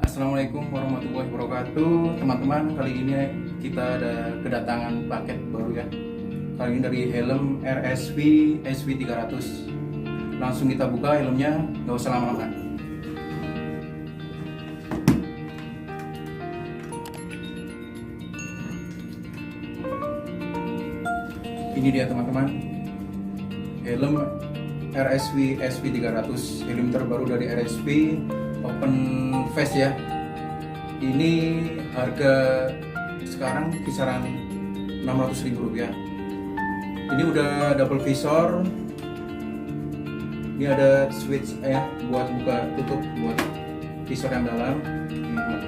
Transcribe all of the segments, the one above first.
Assalamualaikum warahmatullahi wabarakatuh. Teman-teman, kali ini kita ada kedatangan paket baru ya. Kali ini dari Helm RSV SV300. Langsung kita buka helmnya, gak usah lama-lama. Ini dia teman-teman, Helm RSV SV300, helm terbaru dari RSV, open face ya. Ini harga sekarang kisaran Rp600.000. Ini udah double visor. Ini ada switch ya buat buka tutup buat visor yang dalam. Nah,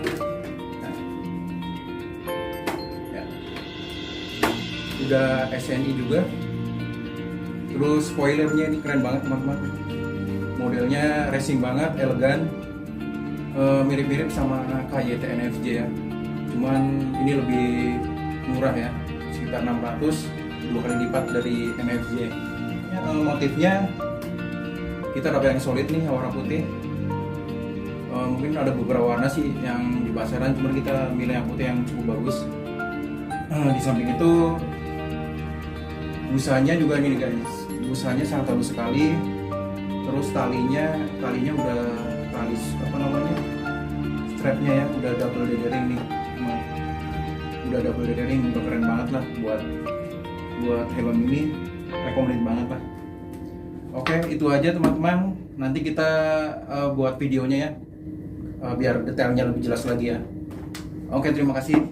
ya. Udah SNI juga. Terus spoilernya ini keren banget teman-teman. Modelnya racing banget, elegan. Mirip-mirip sama KYT NFJ ya. Cuman ini lebih murah ya, sekitar 600, 2 kali lipat dari NFJ. Motifnya kita dapat yang solid nih, warna putih. Mungkin ada beberapa warna sih yang di pasaran, cuma kita milih yang putih yang cukup bagus. Di samping itu busanya juga ini guys, busanya sangat halus sekali. Terus talinya udah tali apa namanya, strapnya ya udah double dithering nih. Udah double dithering, udah keren banget lah buat helm ini, recommended banget lah. Oke, itu aja teman-teman. Nanti kita buat videonya ya, biar detailnya lebih jelas lagi ya. Oke, terima kasih.